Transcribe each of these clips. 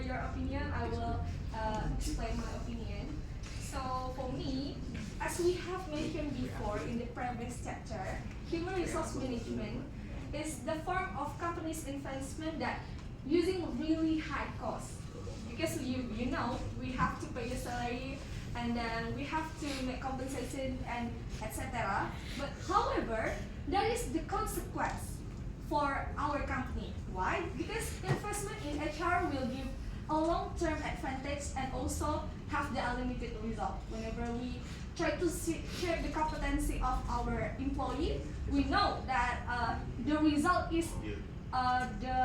your opinion, I will explain my opinion. So for me, as we have mentioned before in the previous chapter, human resource management is the form of company's investment that using really high cost. Because you know we have to pay the salary and then we have to make compensation and etc. But however, that is the consequence for our company. Why? Because investment in HR will give a long-term advantage and also have the unlimited result. Whenever we try to shape the competency of our employee, we know that the result is the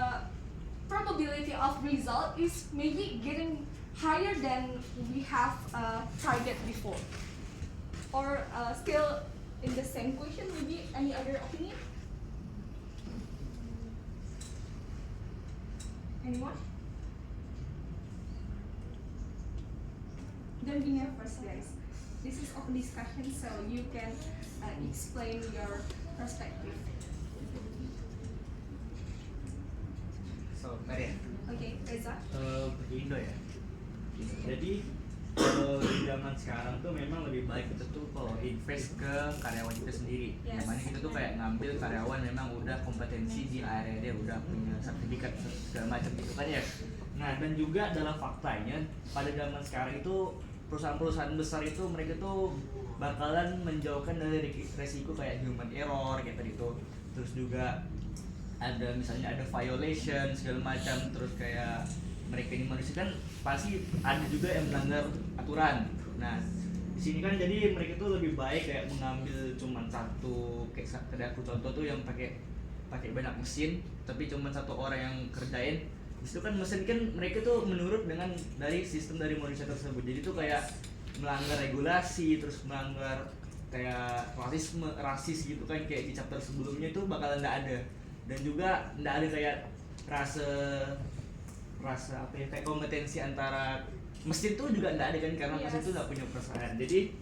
probability of result is maybe getting higher than we have target before. Or still in the same question, maybe any other opinion? Anyone? Don't be nervous, guys. This is open discussion, so you can explain your perspective. So, Marian. Okay, Reza. Indo ya. Jadi kalau di zaman sekarang tuh memang lebih baik kita tuh kalau invest ke karyawan kita sendiri. Yes. Dimana kita tuh kayak ngambil karyawan memang udah kompetensi di area dia, udah punya sertifikat segala macam gitu kan ya. Nah, dan juga dalam faktanya pada zaman sekarang itu perusahaan-perusahaan besar itu mereka tuh bakalan menjauhkan dari resiko kayak human error kayak tadi tuh. Terus juga ada misalnya ada violation segala macam, terus kayak mereka ini manusia kan pasti ada juga yang melanggar aturan. Nah, di sini kan jadi mereka tuh lebih baik kayak mengambil cuman satu, kayak tadi aku contoh tuh yang pakai banyak mesin tapi cuman satu orang yang kerjain. Itu kan mesin kan mereka tuh menurut dengan dari sistem dari manusia tersebut. Jadi tuh kayak melanggar regulasi, terus melanggar kayak rasis gitu kan, kayak di chapter sebelumnya tuh bakalan nggak ada. Dan juga nggak ada kayak rasa apa ya, kayak kompetensi antara mesin tuh juga nggak ada kan, karena mesin tuh nggak punya perasaan. Jadi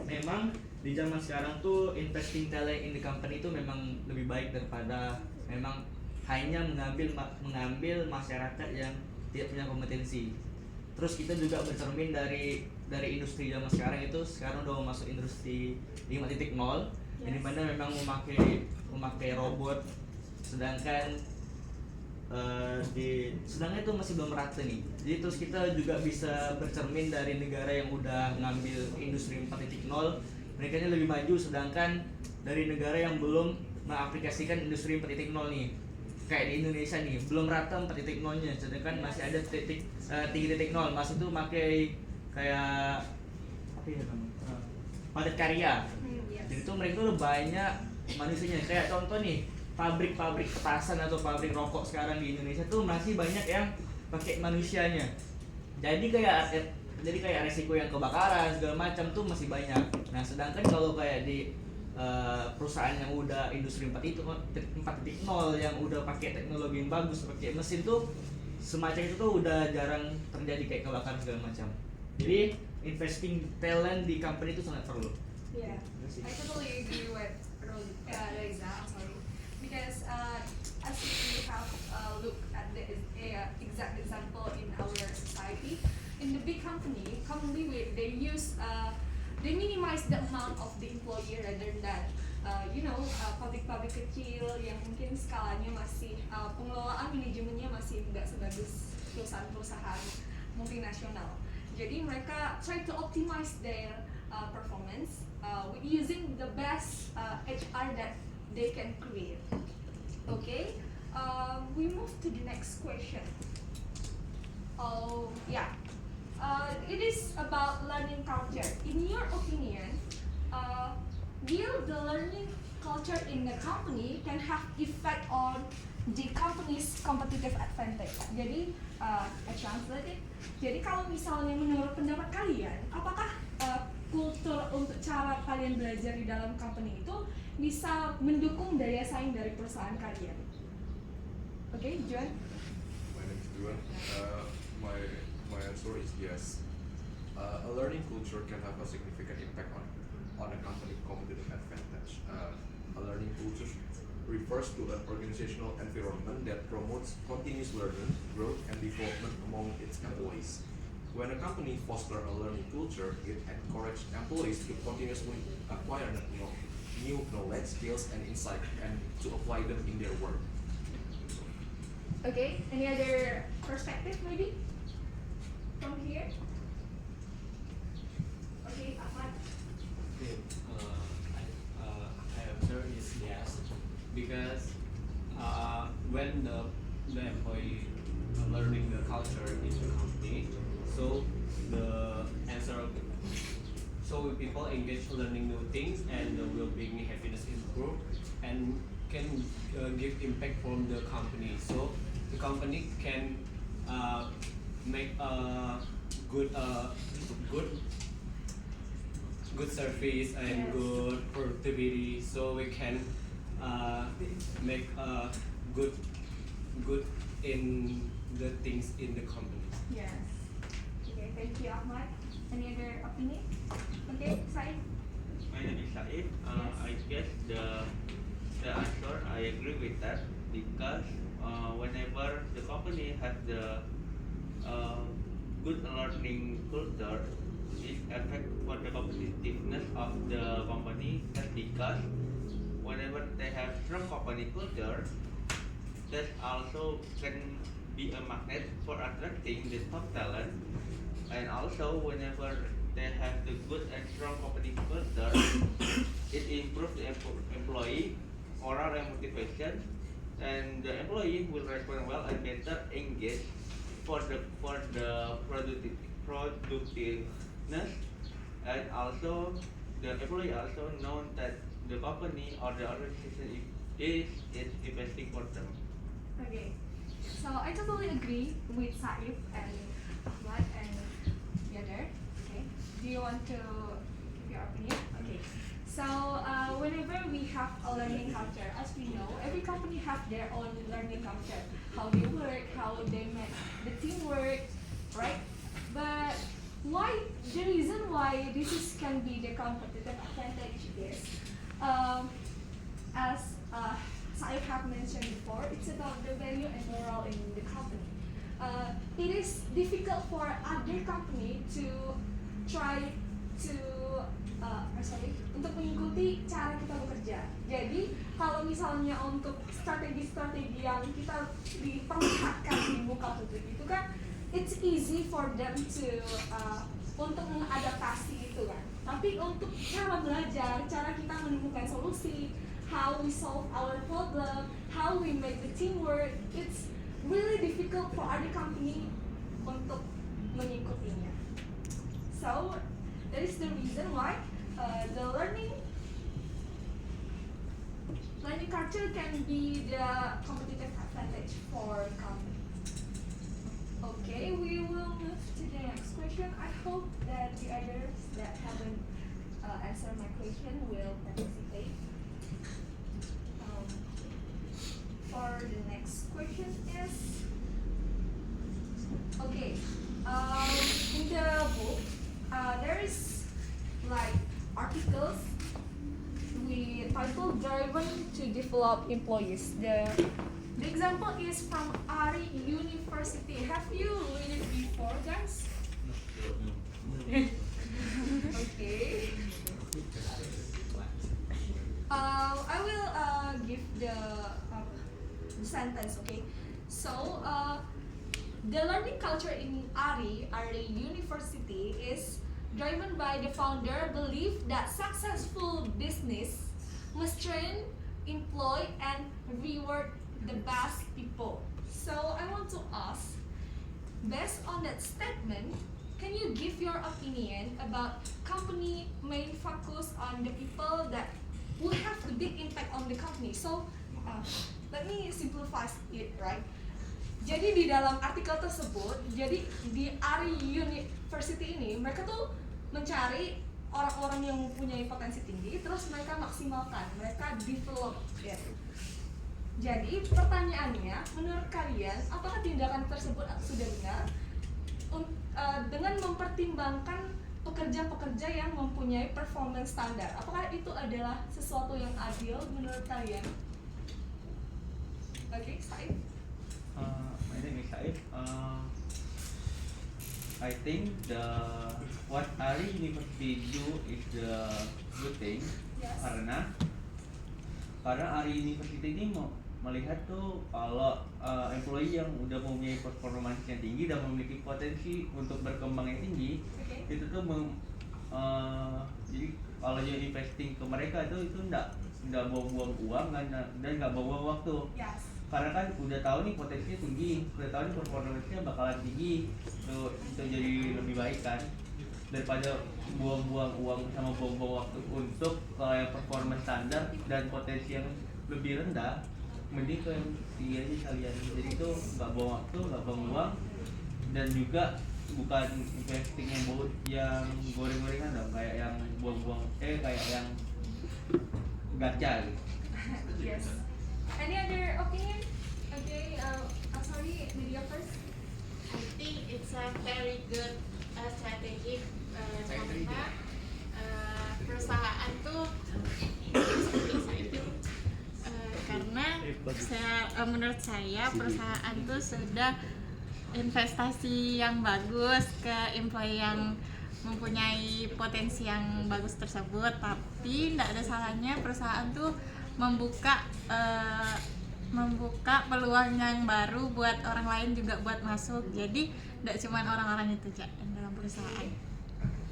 memang di zaman sekarang tuh investing talent in the company itu memang lebih baik daripada memang hanya mengambil masyarakat yang tidak punya kompetensi. Terus kita juga bercermin dari industri zaman sekarang itu sekarang udah masuk industri 5.0, yang dimana memang memakai robot, sedangkan sedangkan itu masih belum merata nih. Jadi terus kita juga bisa bercermin dari negara yang udah ngambil industri 4.0, mereka ini lebih maju, sedangkan dari negara yang belum mengaplikasikan industri 4.0 nih, kayak di Indonesia nih belum rata 4.0-nya, sedangkan masih ada 3.0 masih tuh pakai kayak apa ya namanya, padat karya. Jadi tuh mereka tuh banyak manusianya. Kayak contoh nih, pabrik petasan atau pabrik rokok sekarang di Indonesia tuh masih banyak yang pakai manusianya. Jadi kayak resiko yang kebakaran segala macam tuh masih banyak. Nah, sedangkan kalau kayak di perusahaan yang udah industri 4.0 yang udah pakai teknologi yang bagus, pakai mesin tuh semacam itu tuh udah jarang terjadi kayak kebakaran segala macam. Jadi investing talent di company itu sangat perlu. Yeah, I totally agree with Reza. I'm sorry, because as we have looked at the exact example in our society, in the big company, commonly they they minimize the amount of the employee rather than pabrik-pabrik kecil yang mungkin skalanya masih pengelolaan manajemennya masih nggak sebagus perusahaan-perusahaan multinasional. Jadi mereka try to optimize their performance with using the best HR that they can create. Okay, we move to the next question. It is about learning culture. In your opinion, will the learning culture in the company can have effect on the company's competitive advantage? Jadi, I translate it. Jadi kalau misalnya menurut pendapat kalian, apakah kultur untuk cara kalian belajar di dalam company itu bisa mendukung daya saing dari perusahaan kalian? Okay, Juan? My name is Juan. My answer is yes. A learning culture can have a significant impact on a company competitive advantage. A learning culture refers to an organizational environment that promotes continuous learning, growth, and development among its employees. When a company fosters a learning culture, it encourages employees to continuously acquire new knowledge, skills, and insight, and to apply them in their work. Okay, any other perspective maybe from here? Okay, Ahmad. Okay, I observe is yes, because when the employee learning the culture in the company, so the answer, so people engage learning new things and the well-being happiness improve and can give impact from the company. So the company can make a good service and Yes. good productivity, so we can make a good in the things in the company. Yes. Okay, thank you, Ahmad. Any other opinion? Okay, Said. My name is Said. Yes. I guess the answer I agree with that because whenever the company has the good learning culture, it affect for the competitiveness of the company. That's because whenever they have strong company culture, that also can be a magnet for attracting the top talent. And also whenever they have the good and strong company culture, it improves the employee morale and motivation, and the employee will respond well and better engage for the productiveness, and also the employee also know that the company or the organization is investing for them. Okay, so I totally agree with Saif and Ahmad and the other. Okay, do you want to give your opinion? Okay, so whenever we have a learning culture, as we know, every company have their own learning culture, how they work, how they make the teamwork, right? But why the reason why this is can be the competitive advantage is, as Saif have mentioned before, it's about the value and moral in the company. It is difficult for other company to try to untuk mengikuti cara kita bekerja. Jadi kalau misalnya untuk strategi-strategi yang kita diperlihatkan di muka publik itu kan, it's easy for them to untuk mengadaptasi itu kan. Tapi untuk cara belajar, cara kita menemukan solusi, how we solve our problem, how we make the team work, it's really difficult for other company untuk mengikutinya. So that is the reason why the learning culture can be the competitive advantage for company. Okay, we will move to the next question. I hope that the others that haven't answered my question will participate. For the next question is, okay, in the book, there is like articles we titled "Driven to Develop Employees." The example is from Ari University. Have you read it before, guys? Okay. I will give the sentence. Okay. So the learning culture in Ari University is driven by the founder belief that successful business must train, employ, and reward the best people. So I want to ask, based on that statement, can you give your opinion about company main focus on the people that will have the big impact on the company? So let me simplify it, right? Jadi di dalam artikel tersebut, jadi di Ari University ini mereka tuh mencari orang-orang yang mempunyai potensi tinggi, terus mereka maksimalkan, mereka develop gitu. Jadi pertanyaannya, menurut kalian, apakah tindakan tersebut sudah benar dengan mempertimbangkan pekerja-pekerja yang mempunyai performance standar? Apakah itu adalah sesuatu yang adil menurut kalian? Okay, Saif. My name is Saif. I think what Ari University do is the good thing. Yes. Karena Ari University ini mau melihat tuh kalau employee yang udah mempunyai performance yang tinggi dan memiliki potensi untuk berkembang yang tinggi, Okay. itu tuh jadi kalau dia investing ke mereka itu nggak buang-buang uang dan nggak buang-buang waktu. Yes. Karena kan udah tahu nih potensinya tinggi, udah tahu nih performance-nya bakalan tinggi, itu jadi lebih baik kan daripada buang-buang uang sama buang-buang waktu untuk yang performance standar dan potensi yang lebih rendah, mending ke yang tinggi aja sekalian. Jadi itu nggak buang waktu, nggak buang uang, dan juga bukan investing yang goreng-gorengan dong, kayak yang buang-buang kayak yang gacha gitu. Yes. Any other opinion? Okay, sorry, media first. I think it's a very good strategy karena perusahaan tuh karena menurut saya perusahaan tuh sudah investasi yang bagus ke employee yang mempunyai potensi yang bagus tersebut, tapi tidak ada salahnya perusahaan tuh membuka peluang yang baru buat orang lain juga buat masuk. Jadi tidak cuma orang-orang itu aja yang dalam perusahaan.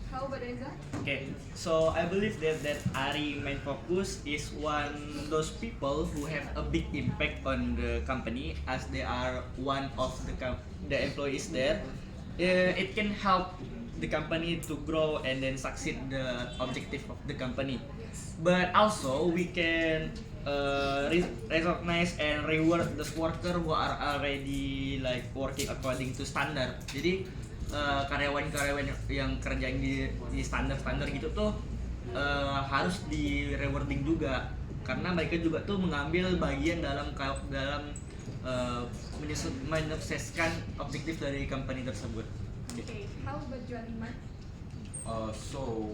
How about Reza? Okay, so I believe that Ari main focus is one those people who have a big impact on the company as they are one of the employees there. It can help the company to grow and then succeed the objective of the company. But also we can recognize and reward those worker who are already like working according to standard. Jadi karyawan-karyawan yang kerja di standar-standar gitu tuh harus di rewarding juga, karena mereka juga tuh mengambil bagian dalam menyukseskan objektif dari company tersebut. Okay, how about Juan Iman? So,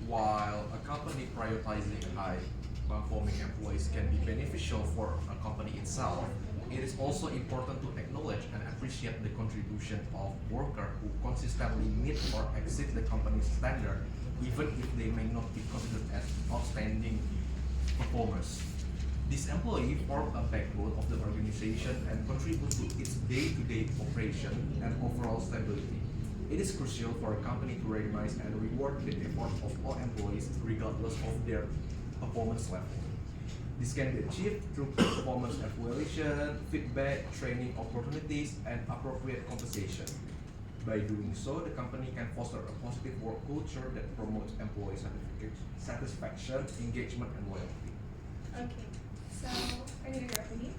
while a company prioritizing high-performing employees can be beneficial for a company itself, it is also important to acknowledge and appreciate the contribution of workers who consistently meet or exceed the company's standard, even if they may not be considered as outstanding performers. These employees form a backbone of the organization and contribute to its day-to-day operation and overall stability. It is crucial for a company to recognize and reward the effort of all employees regardless of their performance level. This can be achieved through performance evaluation, feedback, training opportunities, and appropriate compensation. By doing so, the company can foster a positive work culture that promotes employee satisfaction, engagement, and loyalty. Okay, so any other opinion?